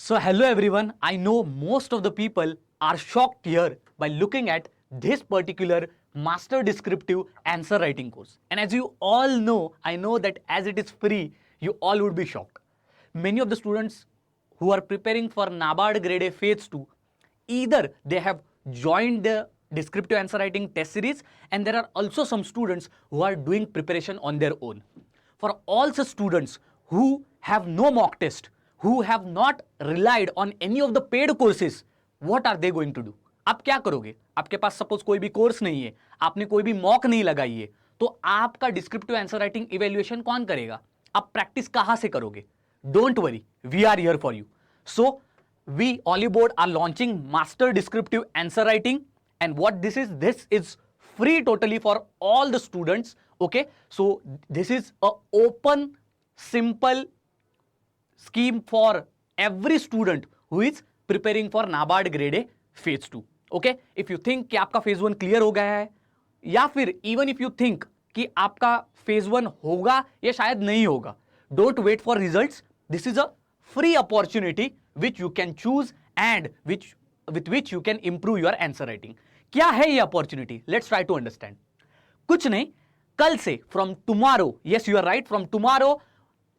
So hello everyone, I know most of the people are shocked here by looking at this particular master descriptive answer writing course. And as you all know, I know that as it is free, you all would be shocked. Many of the students who are preparing for Nabard Grade A Phase 2, either they have joined the descriptive answer writing test series, and there are also some students who are doing preparation on their own. For all such students who have no mock test, who have not relied on any of the paid courses, what are they going to do? आप क्या करोगे? आपके पास suppose कोई भी course नहीं है, आपने कोई भी मॉक नहीं लगाई है, तो आपका डिस्क्रिप्टिव आंसर राइटिंग इवेल्युएशन कौन करेगा? आप प्रैक्टिस कहां से करोगे? Don't worry, we are here for you. So we Oliveboard are launching master descriptive answer writing, and what this is free totally for all the students. Okay, so this is a open, simple scheme for every student who is preparing for Nabard Grade A Phase 2. Okay, if you think कि आपका Phase 1 clear हो गया है, या फिर even if you think कि आपका Phase 1 होगा या शायद नहीं होगा, don't wait for results. This is a free opportunity which you can choose and with which you can improve your answer writing. क्या है ये opportunity? Let's try to understand. कुछ नहीं, कल से from tomorrow, yes you are right, from tomorrow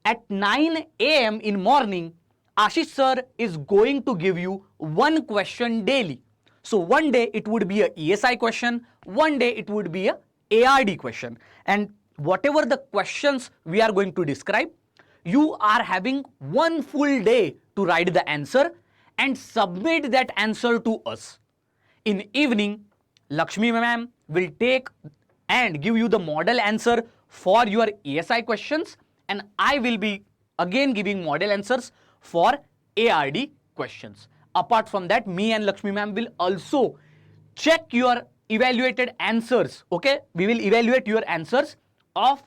at 9 a.m. in morning, Ashish sir is going to give you one question daily. So one day it would be a ESI question, one day it would be a ARD question, and whatever the questions we are going to describe, you are having one full day to write the answer and submit that answer to us. In evening, Lakshmi ma'am will take and give you the model answer for your ESI questions, and I will be again giving model answers for ARD questions. Apart from that, me and Lakshmi ma'am will also check your evaluated answers. Okay, we will evaluate your answers of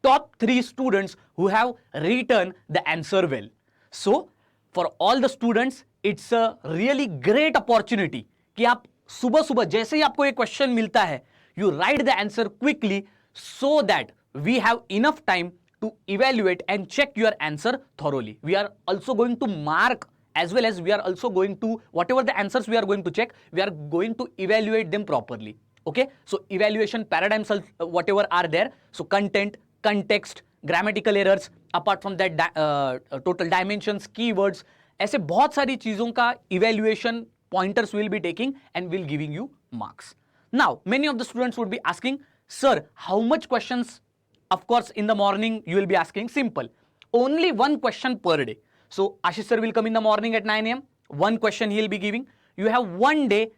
top 3 students who have written the answer well. So for all the students, it's a really great opportunity कि आप सुबह सुबह जैसे ही आपको एक question मिलता है, you write the answer quickly so that we have enough time to evaluate and check your answer thoroughly. We are also going to mark, as well as we are also going to, whatever the answers we are going to check, we are going to evaluate them properly. Okay, so evaluation paradigms whatever are there, so content, context, grammatical errors, apart from that total dimensions, keywords, ऐसे बहुत सारी चीजों का evaluation pointers will be taking and will giving you marks. Now many of the students would be asking, sir, how much questions? Of course in the morning you will be asking, simple, only one question per day. So Ashish sir will come in the morning at 9 a.m. one question he will be giving. You have one day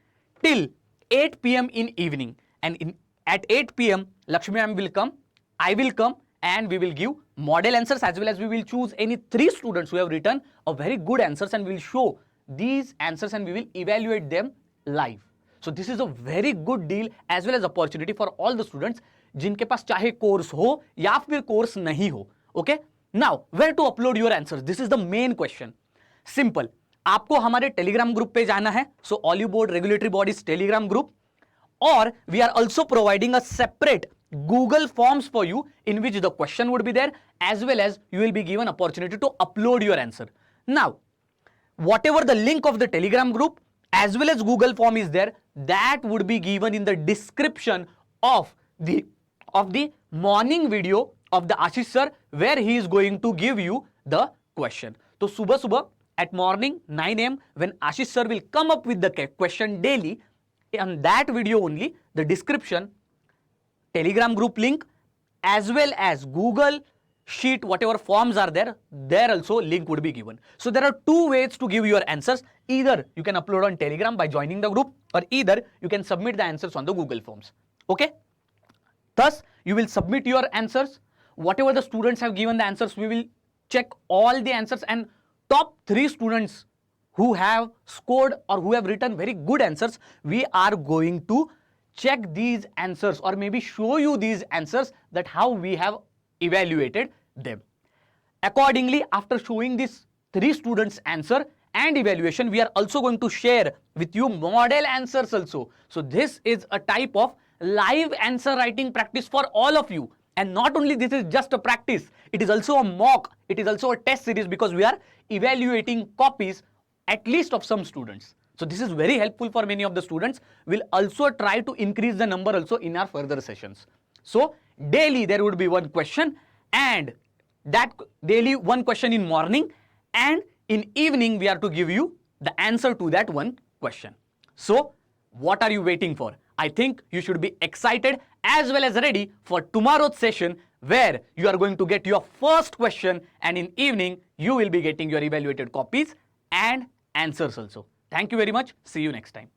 till 8 p.m. in evening, and at 8 p.m. Lakshmi ma'am will come, I will come, and we will give model answers, as well as we will choose any 3 students who have written a very good answers, and we will show these answers and we will evaluate them live. So this is a very good deal as well as opportunity for all the students जिनके पास चाहे course हो या फिर course नहीं हो. Okay, now where to upload your answers? This is the main question. Simple, आपको हमारे Telegram group पे जाना है. So Oliveboard Regulatory Bodies Telegram group, or we are also providing a separate Google Forms for you in which the question would be there, as well as you will be given opportunity to upload your answer. Now whatever the link of the Telegram group as well as Google Form is there, that would be given in the description of the morning video of the Ashish sir, where he is going to give you the question. So subah subah at morning 9 a.m. when Ashish sir will come up with the question daily, on that video only the description, Telegram group link, as well as Google Sheet, whatever forms are there also link would be given. So there are 2 ways to give your answers. Either you can upload on Telegram by joining the group, or either you can submit the answers on the Google Forms. Okay, thus you will submit your answers. Whatever the students have given the answers, we will check all the answers, and top 3 students who have scored or who have written very good answers, we are going to check these answers or maybe show you these answers, that how we have evaluated them. Accordingly, after showing these 3 students answer and evaluation, we are also going to share with you model answers also. So this is a type of live answer writing practice for all of you. And not only this is just a practice, it is also a mock, it is also a test series because we are evaluating copies at least of some students. So this is very helpful for many of the students. We'll also try to increase the number also in our further sessions. So daily there would be one question, and that daily one question in morning, and in evening we are to give you the answer to that one question. So what are you waiting for? I think you should be excited as well as ready for tomorrow's session, where you are going to get your first question, and in evening you will be getting your evaluated copies and answers also. Thank you very much. See you next time.